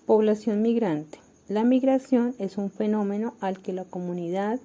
Población migrante. La migración es un fenómeno al que la comunidad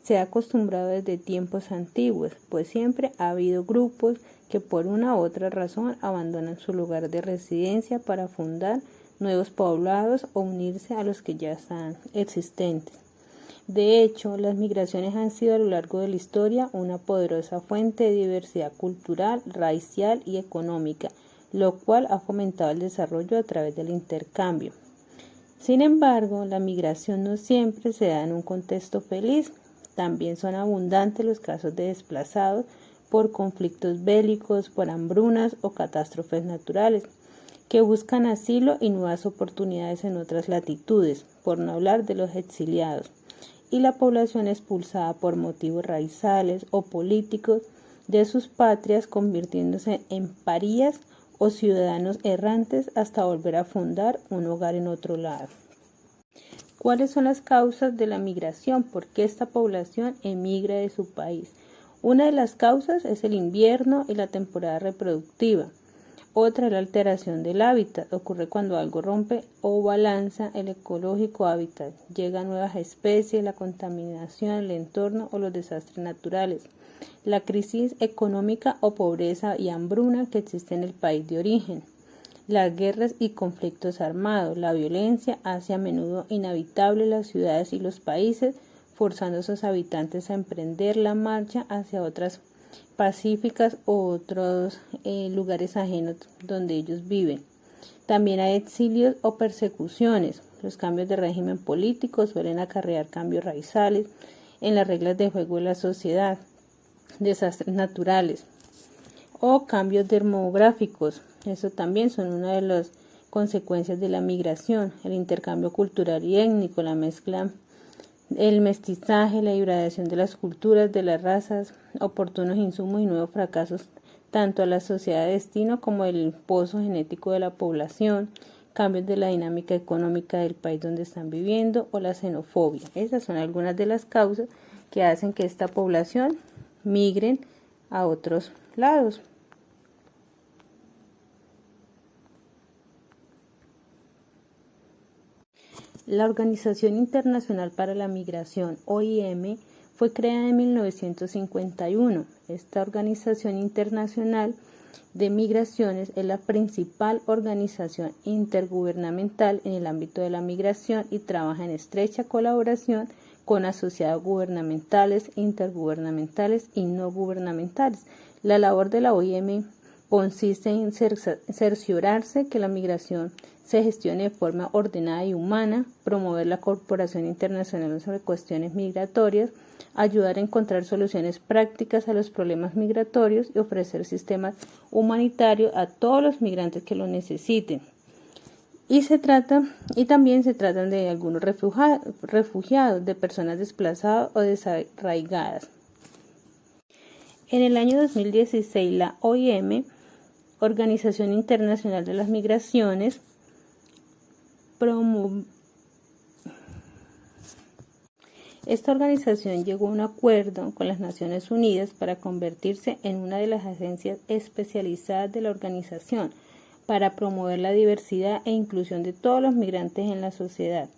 se ha acostumbrado desde tiempos antiguos, pues siempre ha habido grupos que por una u otra razón abandonan su lugar de residencia para fundar nuevos poblados o unirse a los que ya están existentes. De hecho, las migraciones han sido a lo largo de la historia una poderosa fuente de diversidad cultural, racial y económica, lo cual ha fomentado el desarrollo a través del intercambio. Sin embargo, la migración no siempre se da en un contexto feliz. También son abundantes los casos de desplazados por conflictos bélicos, por hambrunas o catástrofes naturales, que buscan asilo y nuevas oportunidades en otras latitudes, por no hablar de los exiliados, y la población expulsada por motivos raciales o políticos de sus patrias, convirtiéndose en parías o ciudadanos errantes hasta volver a fundar un hogar en otro lado. ¿Cuáles son las causas de la migración? ¿Por qué esta población emigra de su país? Una de las causas es el invierno y la temporada reproductiva. Otra es la alteración del hábitat. Ocurre cuando algo rompe o balanza el ecológico hábitat. Llegan nuevas especies, la contaminación, el entorno o los desastres naturales. La crisis económica o pobreza y hambruna que existe en el país de origen. Las guerras y conflictos armados. La violencia hace a menudo inhabitable las ciudades y los países, forzando a sus habitantes a emprender la marcha hacia otras pacíficas o otros lugares ajenos donde ellos viven. También hay exilios o persecuciones. Los cambios de régimen político suelen acarrear cambios raciales en las reglas de juego de la sociedad, desastres naturales o cambios demográficos. Eso también son una de las consecuencias de la migración, el intercambio cultural y étnico, la mezcla, el mestizaje, la hibridación de las culturas, de las razas, oportunos insumos y nuevos fracasos tanto a la sociedad de destino como el pozo genético de la población, cambios de la dinámica económica del país donde están viviendo o la xenofobia. Esas son algunas de las causas que hacen que esta población migren a otros lados. La Organización Internacional para la Migración, OIM, fue creada en 1951. Esta organización internacional de migraciones es la principal organización intergubernamental en el ámbito de la migración y trabaja en estrecha colaboración con asociados gubernamentales, intergubernamentales y no gubernamentales. La labor de la OIM consiste en cerciorarse que la migración se gestione de forma ordenada y humana, promover la cooperación internacional sobre cuestiones migratorias, ayudar a encontrar soluciones prácticas a los problemas migratorios y ofrecer sistemas humanitarios a todos los migrantes que lo necesiten. Y también se tratan de algunos refugiados, de personas desplazadas o desarraigadas. En el año 2016, la OIM, Organización Internacional de las Migraciones, esta organización llegó a un acuerdo con las Naciones Unidas para convertirse en una de las agencias especializadas de la organización para promover la diversidad e inclusión de todos los migrantes en la sociedad.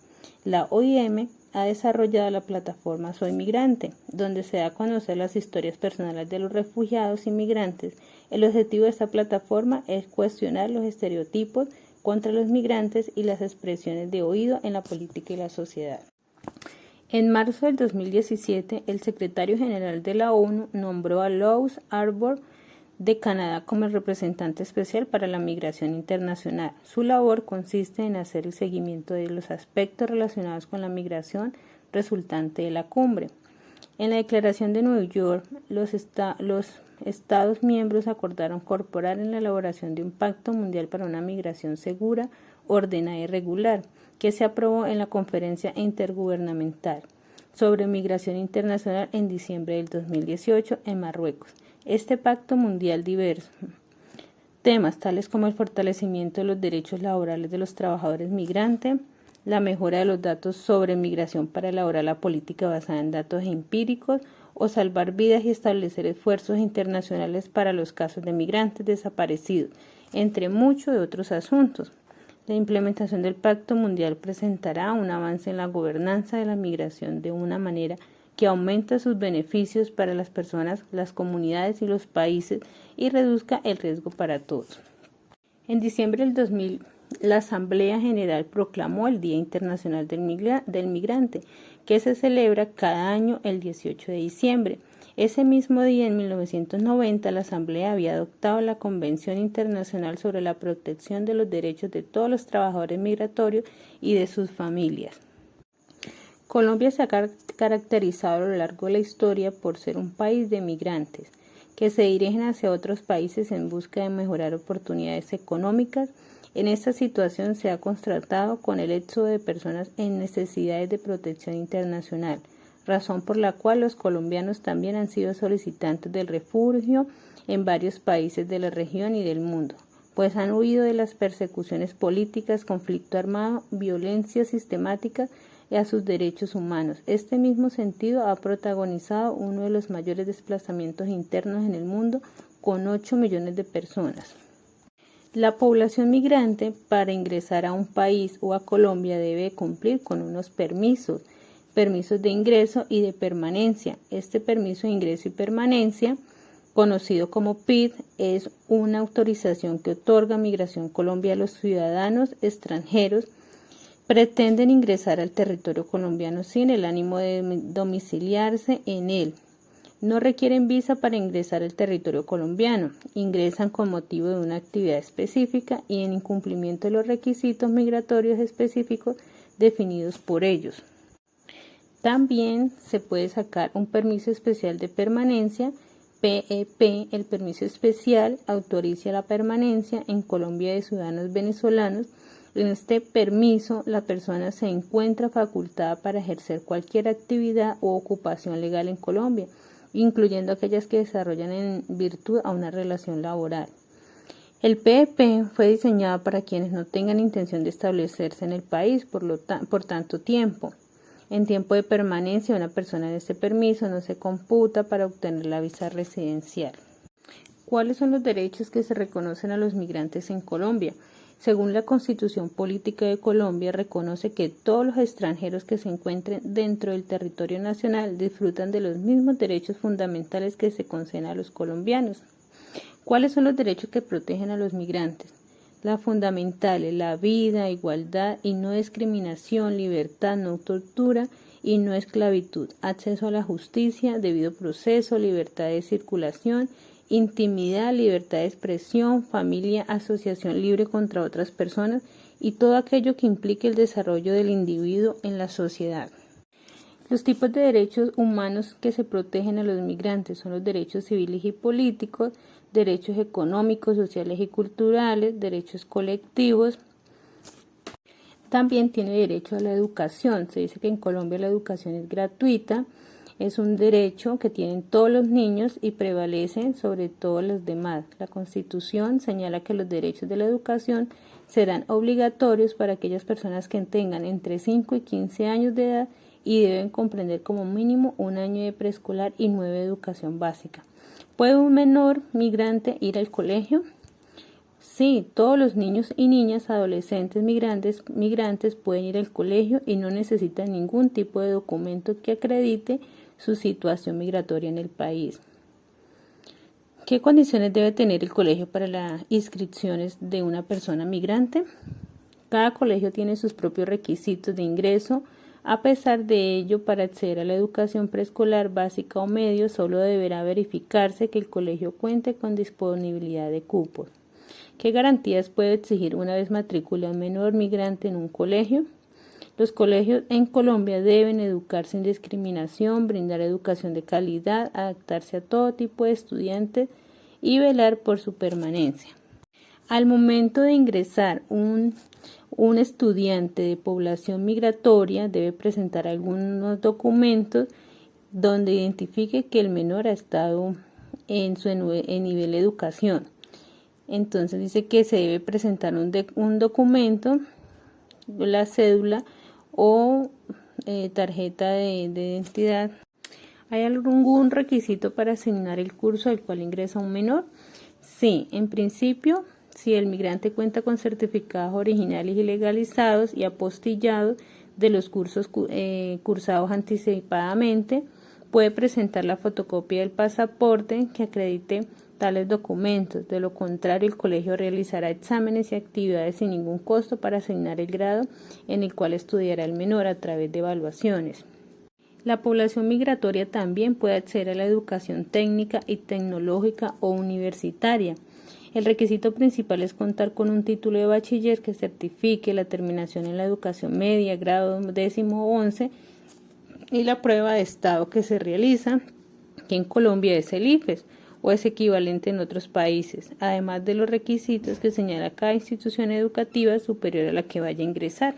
La OIM ha desarrollado la plataforma Soy Migrante, donde se da a conocer las historias personales de los refugiados y migrantes. El objetivo de esta plataforma es cuestionar los estereotipos contra los migrantes y las expresiones de oído en la política y la sociedad. En marzo del 2017, el secretario general de la ONU nombró a Louise Arbour de Canadá como el representante especial para la migración internacional. Su labor consiste en hacer el seguimiento de los aspectos relacionados con la migración resultante de la cumbre. En la Declaración de Nueva York, los Estados miembros acordaron cooperar en la elaboración de un pacto mundial para una migración segura, ordenada y regular, que se aprobó en la Conferencia Intergubernamental sobre Migración Internacional en diciembre del 2018 en Marruecos. Este pacto mundial diverso temas tales como el fortalecimiento de los derechos laborales de los trabajadores migrantes, la mejora de los datos sobre migración para elaborar la política basada en datos empíricos o salvar vidas y establecer esfuerzos internacionales para los casos de migrantes desaparecidos, entre muchos de otros asuntos. La implementación del Pacto Mundial presentará un avance en la gobernanza de la migración de una manera que aumenta sus beneficios para las personas, las comunidades y los países y reduzca el riesgo para todos. En diciembre del 2000, la Asamblea General proclamó el Día Internacional del Migrante, que se celebra cada año el 18 de diciembre. Ese mismo día, en 1990, la Asamblea había adoptado la Convención Internacional sobre la Protección de los Derechos de todos los trabajadores migratorios y de sus familias. Colombia se ha caracterizado a lo largo de la historia por ser un país de migrantes que se dirigen hacia otros países en busca de mejorar oportunidades económicas. En esta situación se ha constatado con el éxodo de personas en necesidades de protección internacional, razón por la cual los colombianos también han sido solicitantes del refugio en varios países de la región y del mundo, pues han huido de las persecuciones políticas, conflicto armado, violencia sistemática y a sus derechos humanos. Este mismo sentido ha protagonizado uno de los mayores desplazamientos internos en el mundo, con 8 millones de personas. La población migrante para ingresar a un país o a Colombia debe cumplir con unos permisos de ingreso y de permanencia. Este permiso de ingreso y permanencia, conocido como PID, es una autorización que otorga Migración Colombia a los ciudadanos extranjeros pretenden ingresar al territorio colombiano sin el ánimo de domiciliarse en él. No requieren visa para ingresar al territorio colombiano, ingresan con motivo de una actividad específica y en incumplimiento de los requisitos migratorios específicos definidos por ellos. También se puede sacar un permiso especial de permanencia, PEP. El permiso especial autoriza la permanencia en Colombia de ciudadanos venezolanos. En este permiso, la persona se encuentra facultada para ejercer cualquier actividad u ocupación legal en Colombia, incluyendo aquellas que desarrollan en virtud a una relación laboral. El PEP fue diseñado para quienes no tengan intención de establecerse en el país por tanto tiempo. En tiempo de permanencia, una persona en este permiso no se computa para obtener la visa residencial. ¿Cuáles son los derechos que se reconocen a los migrantes en Colombia? Según la Constitución Política de Colombia, reconoce que todos los extranjeros que se encuentren dentro del territorio nacional disfrutan de los mismos derechos fundamentales que se conceden a los colombianos. ¿Cuáles son los derechos que protegen a los migrantes? Las fundamentales: la vida, igualdad y no discriminación, libertad, no tortura y no esclavitud, acceso a la justicia, debido proceso, libertad de circulación, intimidad, libertad de expresión, familia, asociación libre contra otras personas y todo aquello que implique el desarrollo del individuo en la sociedad. Los tipos de derechos humanos que se protegen a los migrantes son los derechos civiles y políticos, derechos económicos, sociales y culturales, derechos colectivos. También tiene derecho a la educación. Se dice que en Colombia la educación es gratuita. Es un derecho que tienen todos los niños y prevalece sobre todos los demás. La Constitución señala que los derechos de la educación serán obligatorios para aquellas personas que tengan entre 5 y 15 años de edad y deben comprender como mínimo un año de preescolar y 9 de educación básica. ¿Puede un menor migrante ir al colegio? Sí, todos los niños y niñas adolescentes migrantes pueden ir al colegio y no necesitan ningún tipo de documento que acredite su situación migratoria en el país. ¿Qué condiciones debe tener el colegio para las inscripciones de una persona migrante? Cada colegio tiene sus propios requisitos de ingreso. A pesar de ello, para acceder a la educación preescolar básica o medio, solo deberá verificarse que el colegio cuente con disponibilidad de cupos. ¿Qué garantías puede exigir una vez matricula un menor migrante en un colegio? Los colegios en Colombia deben educar sin discriminación, brindar educación de calidad, adaptarse a todo tipo de estudiantes y velar por su permanencia. Al momento de ingresar un estudiante de población migratoria debe presentar algunos documentos donde identifique que el menor ha estado en nivel de educación. Entonces dice que se debe presentar un documento, la cédula o tarjeta de identidad. ¿Hay algún requisito para asignar el curso al cual ingresa un menor? Sí, en principio si el migrante cuenta con certificados originales y legalizados y apostillados de los cursos cursados anticipadamente, puede presentar la fotocopia del pasaporte que acredite tales documentos. De lo contrario, el colegio realizará exámenes y actividades sin ningún costo para asignar el grado en el cual estudiará el menor a través de evaluaciones. La población migratoria también puede acceder a la educación técnica y tecnológica o universitaria. El requisito principal es contar con un título de bachiller que certifique la terminación en la educación media, grado 10º o 11, y la prueba de estado que se realiza, que en Colombia es el IFES o es equivalente en otros países, además de los requisitos que señala cada institución educativa superior a la que vaya a ingresar.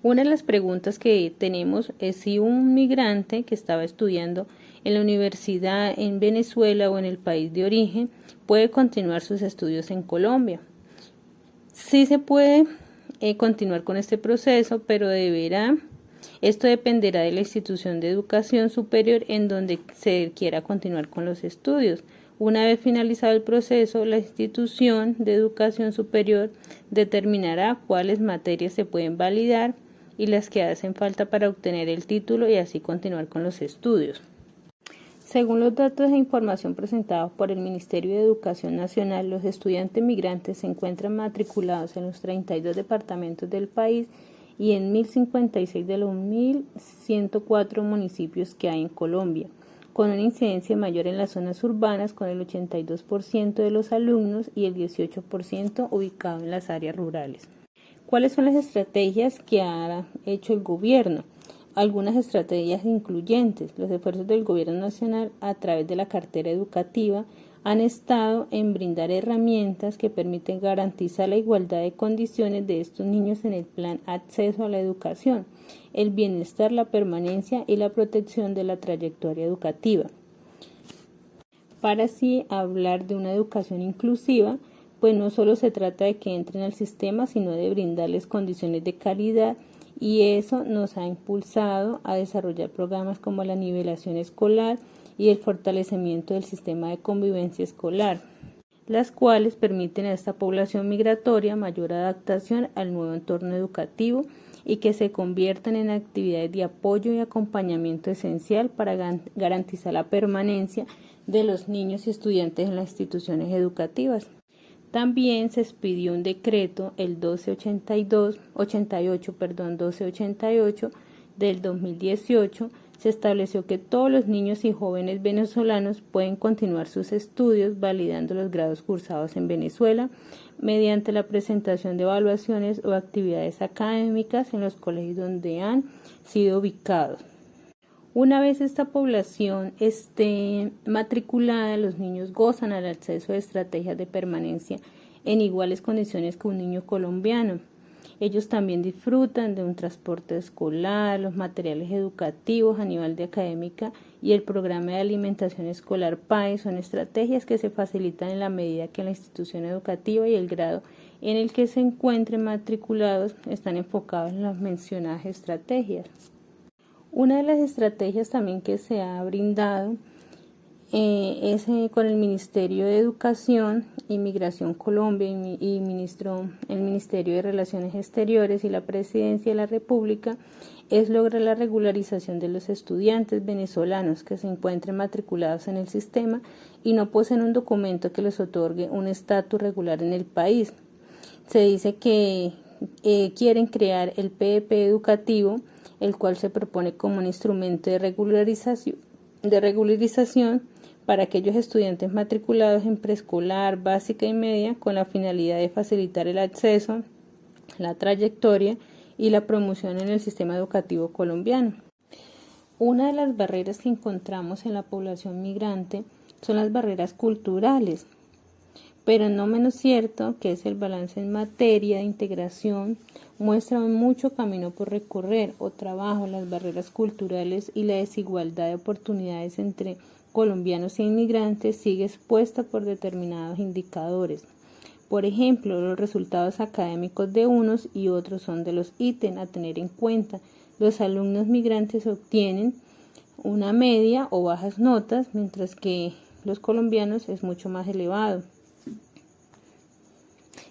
Una de las preguntas que tenemos es si un migrante que estaba estudiando en la universidad en Venezuela o en el país de origen puede continuar sus estudios en Colombia. Sí se puede continuar con este proceso, pero esto dependerá de la institución de educación superior en donde se quiera continuar con los estudios. Una vez finalizado el proceso, la institución de educación superior determinará cuáles materias se pueden validar y las que hacen falta para obtener el título y así continuar con los estudios. Según los datos e información presentados por el Ministerio de Educación Nacional, los estudiantes migrantes se encuentran matriculados en los 32 departamentos del país y en 1.056 de los 1.104 municipios que hay en Colombia, con una incidencia mayor en las zonas urbanas, con el 82% de los alumnos y el 18% ubicado en las áreas rurales. ¿Cuáles son las estrategias que ha hecho el gobierno? Algunas estrategias incluyentes. Los esfuerzos del gobierno nacional a través de la cartera educativa han estado en brindar herramientas que permiten garantizar la igualdad de condiciones de estos niños en el plan acceso a la educación, el bienestar, la permanencia y la protección de la trayectoria educativa. Para así hablar de una educación inclusiva, pues no solo se trata de que entren al sistema, sino de brindarles condiciones de calidad, y eso nos ha impulsado a desarrollar programas como la nivelación escolar y el fortalecimiento del sistema de convivencia escolar, las cuales permiten a esta población migratoria mayor adaptación al nuevo entorno educativo y que se conviertan en actividades de apoyo y acompañamiento esencial para garantizar la permanencia de los niños y estudiantes en las instituciones educativas. También se expidió un decreto, el 1288 del 2018, se estableció que todos los niños y jóvenes venezolanos pueden continuar sus estudios validando los grados cursados en Venezuela mediante la presentación de evaluaciones o actividades académicas en los colegios donde han sido ubicados. Una vez esta población esté matriculada, los niños gozan al acceso a estrategias de permanencia en iguales condiciones que un niño colombiano. Ellos también disfrutan de un transporte escolar, los materiales educativos a nivel de académica y el programa de alimentación escolar PAE son estrategias que se facilitan en la medida que la institución educativa y el grado en el que se encuentren matriculados están enfocados en las mencionadas estrategias. Una de las estrategias también que se ha brindado es con el Ministerio de Educación y Migración Colombia y el Ministerio de Relaciones Exteriores y la Presidencia de la República, es lograr la regularización de los estudiantes venezolanos que se encuentren matriculados en el sistema y no poseen un documento que les otorgue un estatus regular en el país. Se dice que quieren crear el PEP educativo, el cual se propone como un instrumento de regularización para aquellos estudiantes matriculados en preescolar, básica y media, con la finalidad de facilitar el acceso, la trayectoria y la promoción en el sistema educativo colombiano. Una de las barreras que encontramos en la población migrante son las barreras culturales, pero no menos cierto que es el balance en materia de integración, muestra mucho camino por recorrer o trabajo. Las barreras culturales y la desigualdad de oportunidades entre colombianos e inmigrantes sigue expuesta por determinados indicadores. Por ejemplo, los resultados académicos de unos y otros son de los ítems a tener en cuenta. Los alumnos migrantes obtienen una media o bajas notas, mientras que los colombianos es mucho más elevado.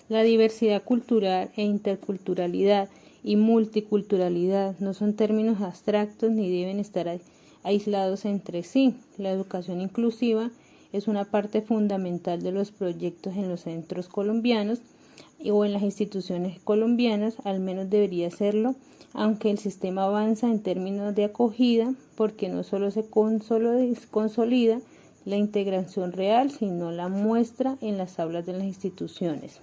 La diversidad cultural e interculturalidad y multiculturalidad no son términos abstractos ni deben estar aislados entre sí. La educación inclusiva es una parte fundamental de los proyectos en los centros colombianos o en las instituciones colombianas, al menos debería serlo, aunque el sistema avanza en términos de acogida, porque no solo se consolida la integración real, sino la muestra en las aulas de las instituciones.